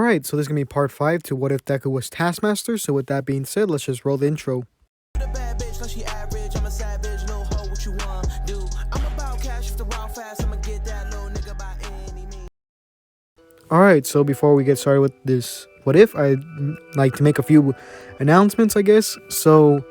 Alright, so this is going to be part 5 to What If Deku Was Taskmaster. So with that being said, let's just roll the intro. Alright, so before we get started with this What If, I'd like to make a few announcements, I guess. So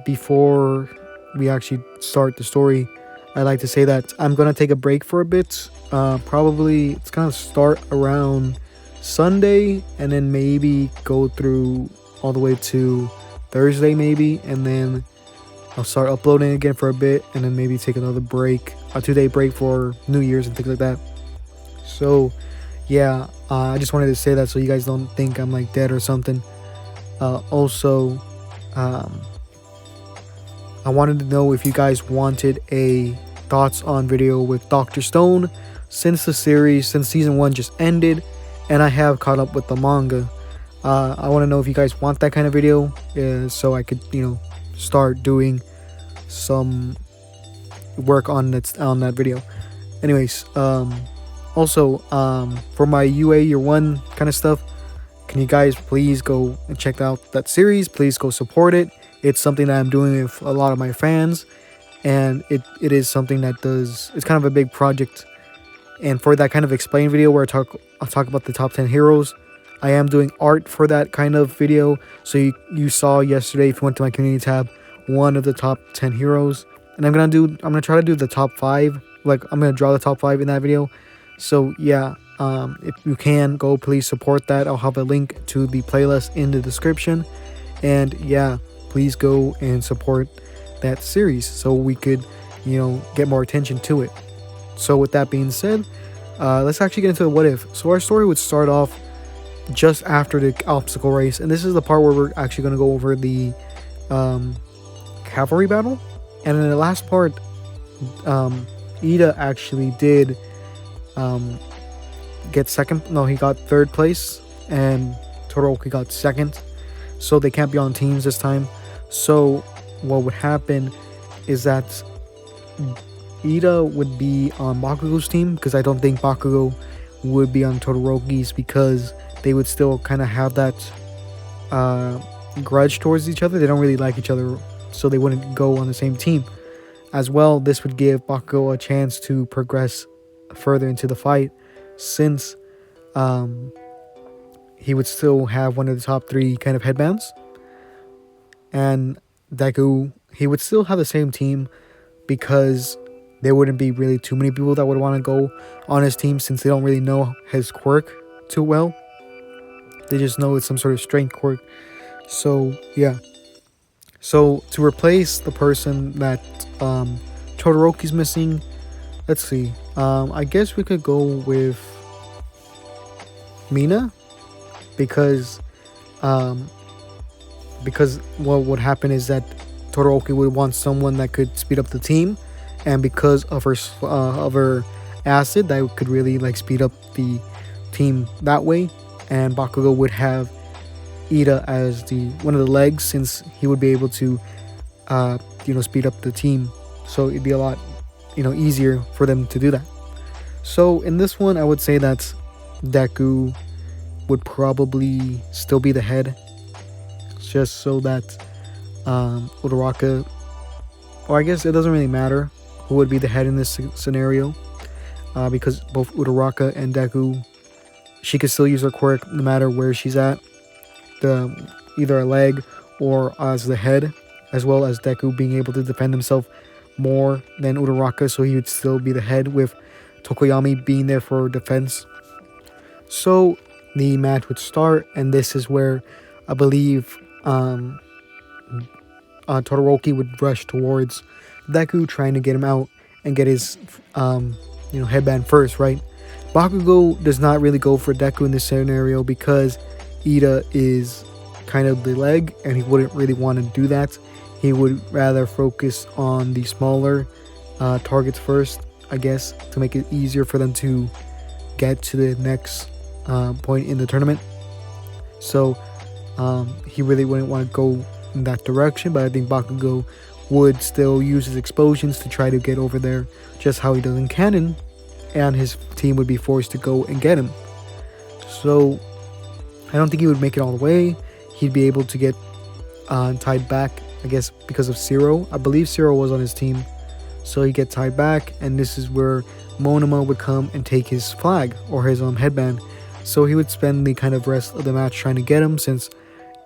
before we actually start the story, I'd like to say that I'm going to take a break for a bit. Probably it's going to start around Sunday and then maybe go through all the way to Thursday maybe, and then I'll start uploading again for a bit, and then maybe take another break, a 2-day break for New Year's and things like that. So yeah, I just wanted to say that so you guys don't think I'm like dead or something. Also, I wanted to know if you guys wanted a thoughts on video with Dr. Stone, since season 1 just ended and I have caught up with the manga. I want to know if you guys want that kind of video, so I could, start doing some work on that video. Anyways, also, for my UA Year 1 kind of stuff, can you guys please go and check out that series? Please go support it. It's something that I'm doing with a lot of my fans, and it is something that it's kind of a big project. And for that kind of explain video where I'll talk about the top 10 heroes, I am doing art for that kind of video. So you saw yesterday, if you went to my community tab, one of the top 10 heroes, and I'm gonna try to do the top 5. Like, I'm gonna draw the top 5 in that video. So yeah, if you can go, please support that. I'll have a link to the playlist in the description, and yeah, please go and support that series so we could, get more attention to it. So with that being said, let's actually get into the what if. So our story would start off just after the obstacle race, and this is the part where we're actually going to go over the cavalry battle. And in the last part, Ida actually did get second. No, he got third place, and Todoroki got second, so they can't be on teams this time. So what would happen is that Ida would be on Bakugo's team, because I don't think Bakugo would be on Todoroki's, because they would still kind of have that grudge towards each other. They don't really like each other, so they wouldn't go on the same team. As well, this would give Bakugo a chance to progress further into the fight, since he would still have one of the top 3 kind of headbands. And Deku, he would still have the same team, because there wouldn't be really too many people that would want to go on his team, since they don't really know his quirk too well. They just know it's some sort of strength quirk. So yeah, so to replace the person that Todoroki's missing, let's see, I guess we could go with Mina, because what would happen is that Todoroki would want someone that could speed up the team, and because of her acid, that could really speed up the team that way. And Bakugo would have Ida as one of the legs, since he would be able to speed up the team, so it'd be a lot easier for them to do that. So in this one, I would say that Deku would probably still be the head, just so that Uraraka, or I guess it doesn't really matter who would be the head in this scenario, because both Uraraka and Deku, she could still use her quirk no matter where she's at, either a leg or as the head, as well as Deku being able to defend himself more than Uraraka, so he would still be the head, with Tokoyami being there for defense. So the match would start, and this is where I believe Todoroki would rush towards Deku, trying to get him out and get his headband first, right? Bakugo does not really go for Deku in this scenario, because Ida is kind of the leg, and he wouldn't really want to do that. He would rather focus on the smaller targets first, I guess, to make it easier for them to get to the next point in the tournament. So he really wouldn't want to go in that direction, but I think Bakugo would still use his explosions to try to get over there, just how he does in canon, and his team would be forced to go and get him. So I don't think he would make it all the way. He'd be able to get tied back, I guess, because of Zero. I believe Zero was on his team. So he'd get tied back, and this is where Monoma would come and take his flag or his headband. So he would spend the kind of rest of the match trying to get him, since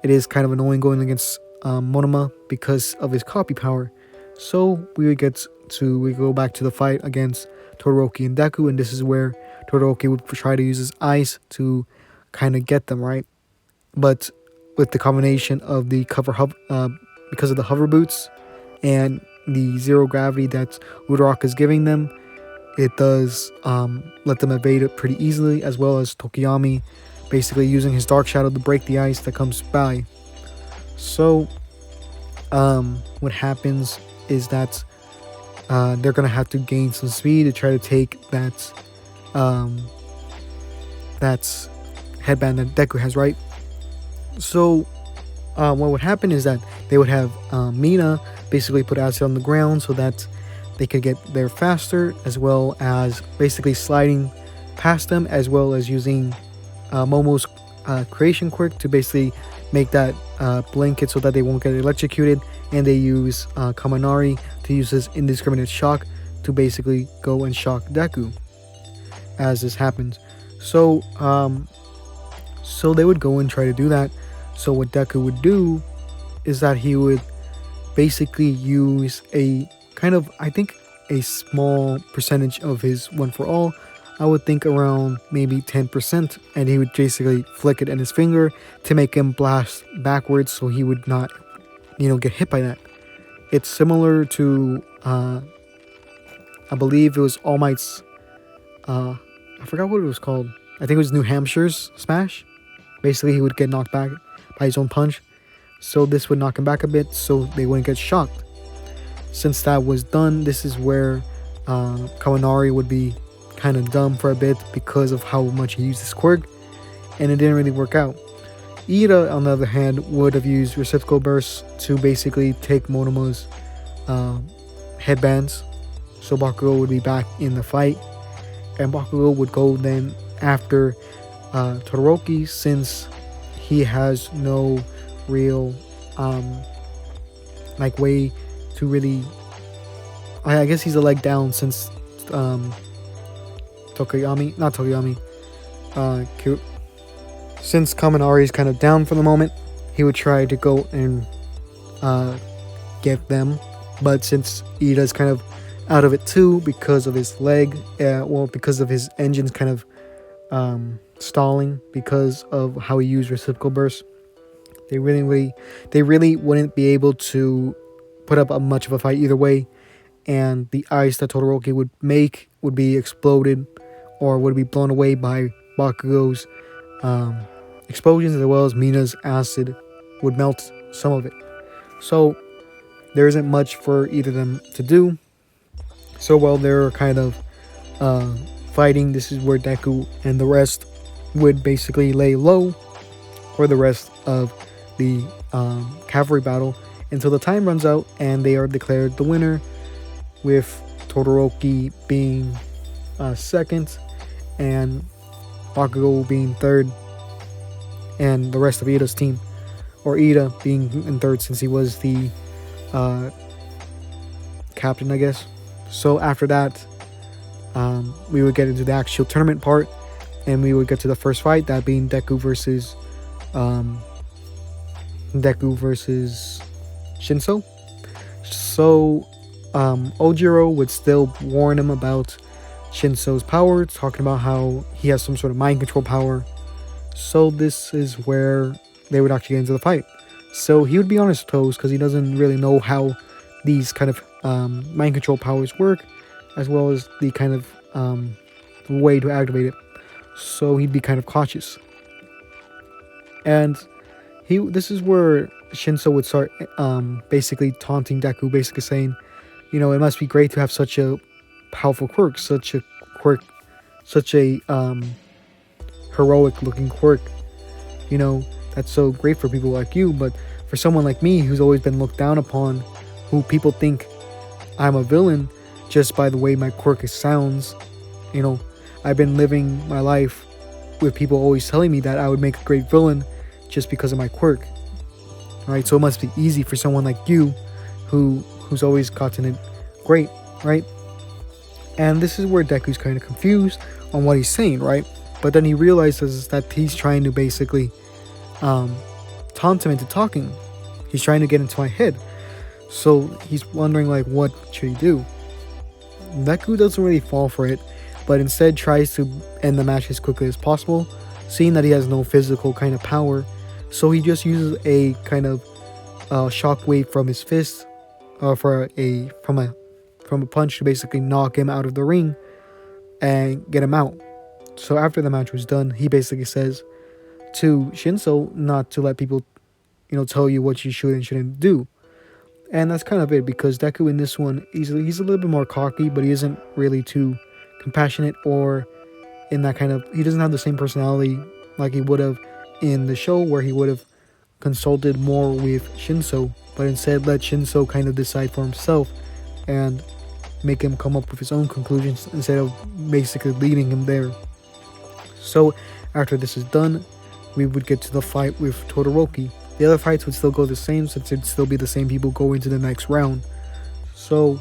it is kind of annoying going against Monoma because of his copy power. So we go back to the fight against Todoroki and Deku, and this is where Todoroki would try to use his ice to kind of get them, right? But with the combination of the because of the hover boots and the zero gravity that Uraraka is giving them, it does let them evade it pretty easily, as well as Tokiyami basically using his dark shadow to break the ice that comes by. So what happens is that they're gonna have to gain some speed to try to take that headband that Deku has, right? So what would happen is that they would have Mina basically put acid on the ground so that they could get there faster, as well as basically sliding past them, as well as using Momo's creation quirk to basically make that blanket so that they won't get electrocuted, and they use Kaminari to use his indiscriminate shock to basically go and shock Deku as this happens. So so they would go and try to do that. So what Deku would do is that he would basically use a kind of, I think, a small percentage of his one for all. I would think around maybe 10%, and he would basically flick it in his finger to make him blast backwards so he would not, get hit by that. It's similar to, I believe it was All Might's, I forgot what it was called. I think it was New Hampshire's Smash. Basically, he would get knocked back by his own punch. So this would knock him back a bit so they wouldn't get shocked. Since that was done, this is where Kaminari would be kind of dumb for a bit because of how much he used his quirk, and it didn't really work out. Ida, on the other hand, would have used Reciprocal Burst to basically take Monoma's headbands, so Bakugo would be back in the fight, and Bakugo would go then after Todoroki, since he has no real way to really, I guess he's a leg down, since since Kaminari is kind of down for the moment, he would try to go and get them, but since Ida's kind of out of it too because of his leg, because of his engines kind of stalling because of how he used Reciprocal Burst, they really wouldn't be able to put up much of a fight either way, and the ice that Todoroki would make would be exploded or would be blown away by Bakugo's explosions, as well as Mina's acid would melt some of it. So there isn't much for either of them to do. So while they're kind of fighting, this is where Deku and the rest would basically lay low for the rest of the cavalry battle until the time runs out and they are declared the winner, with Todoroki being second and Bakugo being third, and the rest of Ida's team, or Ida being in third since he was the captain, I guess. So after that, we would get into the actual tournament part, and we would get to the first fight, that being Deku versus Shinso. So Ojiro would still warn him about Shinso's power, talking about how he has some sort of mind control power. So this is where they would actually get into the fight. So he would be on his toes because he doesn't really know how these kind of mind control powers work, as well as the kind of way to activate it. So he'd be kind of cautious. And this is where Shinso would start basically taunting Deku, basically saying, it must be great to have such a powerful quirk, such a heroic looking quirk, that's so great for people like you, but for someone like me who's always been looked down upon, who people think I'm a villain just by the way my quirk sounds, I've been living my life with people always telling me that I would make a great villain just because of my quirk, right? So it must be easy for someone like you who's always gotten it great, right? And this is where Deku's kind of confused on what he's saying, right? But then he realizes that he's trying to basically taunt him into talking. He's trying to get into my head. So he's wondering, like, what should he do? Deku doesn't really fall for it, but instead tries to end the match as quickly as possible, seeing that he has no physical kind of power. So he just uses a kind of shockwave from his fist, from a punch to basically knock him out of the ring and get him out. So after the match was done, he basically says to Shinso not to let people, tell you what you should and shouldn't do. And that's kind of it, because Deku in this one, he's a little bit more cocky, but he isn't really too compassionate, or in that kind of, he doesn't have the same personality like he would have in the show, where he would have consulted more with Shinso, but instead let Shinso kind of decide for himself and make him come up with his own conclusions instead of basically leading him there. So after this is done, we would get to the fight with Todoroki. The other fights would still go the same, since it'd still be the same people going to the next round. So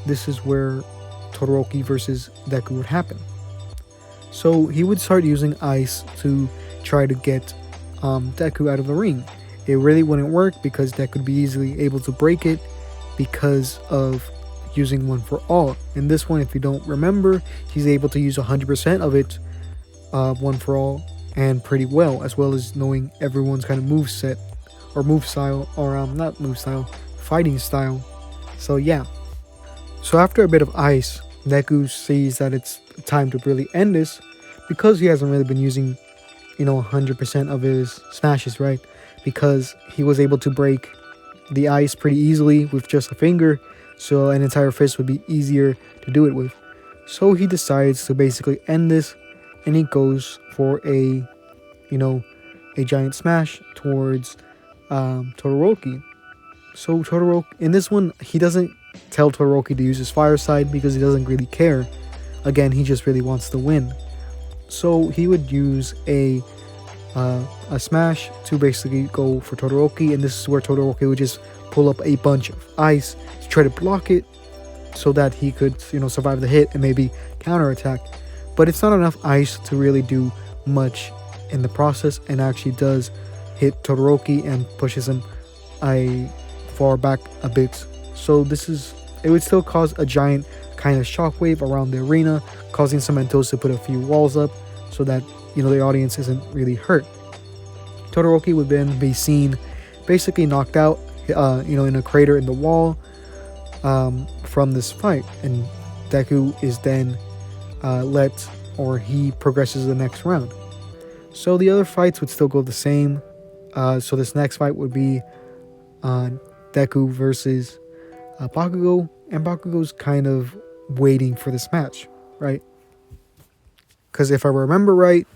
this is where Todoroki versus Deku would happen. So he would start using ice to try to get Deku out of the ring. It really wouldn't work because Deku would be easily able to break it because of using one for all. In this one, if you don't remember, he's able to use 100% of it, one for all, and pretty well as knowing everyone's kind of move set or move style, or not move style, fighting style. So yeah. So after a bit of ice, Deku sees that it's time to really end this, because he hasn't really been using 100% of his smashes, right? Because he was able to break the ice pretty easily with just a finger, so an entire fist would be easier to do it with. So he decides to basically end this, and he goes for a giant smash towards Todoroki. So Todoroki, in this one, he doesn't tell Todoroki to use his fire side because he doesn't really care. Again, he just really wants to win. So he would use a smash to basically go for Todoroki, and this is where Todoroki would just pull up a bunch of ice to try to block it so that he could survive the hit and maybe counterattack. But it's not enough ice to really do much in the process, and actually does hit Todoroki and pushes him far back a bit. So it would still cause a giant kind of shockwave around the arena, causing some Mentos to put a few walls up so that the audience isn't really hurt. Todoroki would then be seen basically knocked out in a crater in the wall from this fight, and Deku is then he progresses to the next round. So the other fights would still go the same. So this next fight would be Deku versus Bakugo, and Bakugo's kind of waiting for this match, right? Because if I remember right,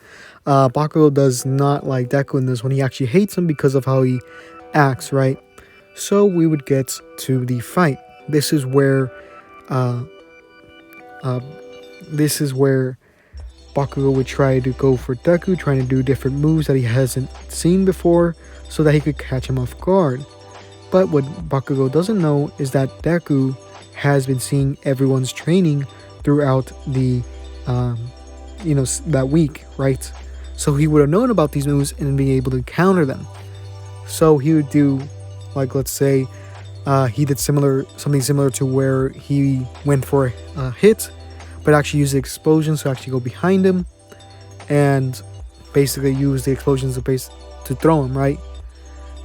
Bakugo does not like Deku in this one. He actually hates him because of how he acts, right? So we would get to the fight. This is where Bakugo would try to go for Deku, trying to do different moves that he hasn't seen before so that he could catch him off guard. But what Bakugo doesn't know is that Deku has been seeing everyone's training throughout the that week, right? So he would have known about these moves and be able to counter them. So he would do, like, let's say he did something similar to where he went for a hit, but actually use the explosions to actually go behind him and basically use the explosions to throw him, right?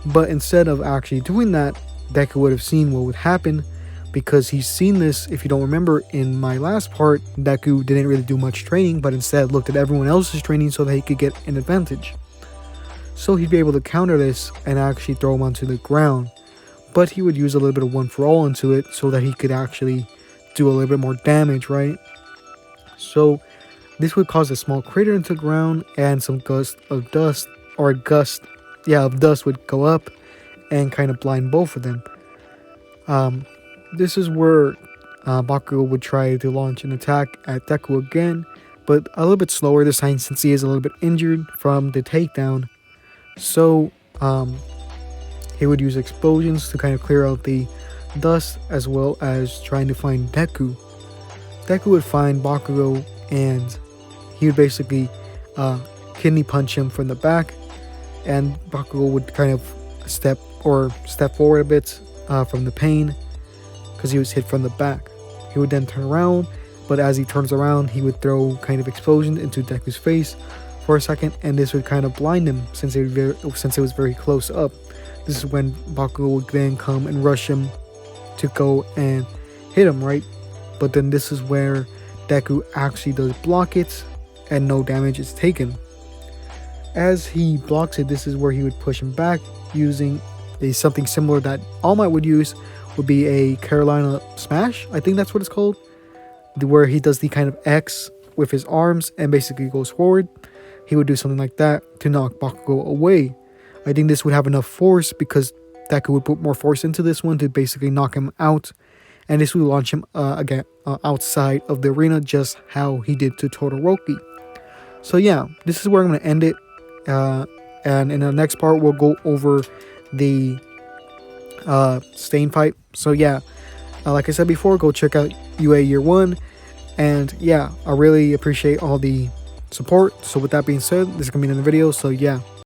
But instead of actually doing that, Deku would have seen what would happen, because he's seen this. If you don't remember, in my last part, Deku didn't really do much training, but instead looked at everyone else's training so that he could get an advantage. So he'd be able to counter this and actually throw him onto the ground, but he would use a little bit of one for all into it so that he could actually do a little bit more damage, right? So this would cause a small crater into the ground, and some gust of dust would go up and kind of blind both of them. This is where Bakugo would try to launch an attack at Deku again, but a little bit slower this time since he is a little bit injured from the takedown. So he would use explosions to kind of clear out the dust, as well as trying to find Deku. Deku would find Bakugo, and he would basically kidney punch him from the back, and Bakugo would kind of step forward a bit from the pain because he was hit from the back. He would then turn around, but as he turns around, he would throw kind of explosion into Deku's face for a second, and this would kind of blind him since it was very close up. This is when Bakugo would then come and rush him to go and hit him, right? But then this is where Deku actually does block it, and no damage is taken. As he blocks it, this is where he would push him back using something similar that All Might would use, would be a Carolina Smash. I think that's what it's called, where he does the kind of X with his arms and basically goes forward. He would do something like that to knock Bakugo away. I think this would have enough force because Deku would put more force into this one to basically knock him out, and this would launch him again outside of the arena, just how he did to Todoroki. So yeah, this is where I'm going to end it, and in the next part we'll go over the Stain fight. So yeah, like I said before, go check out UA Year 1, and yeah, I really appreciate all the support. So with that being said, this is going to be another video, so yeah.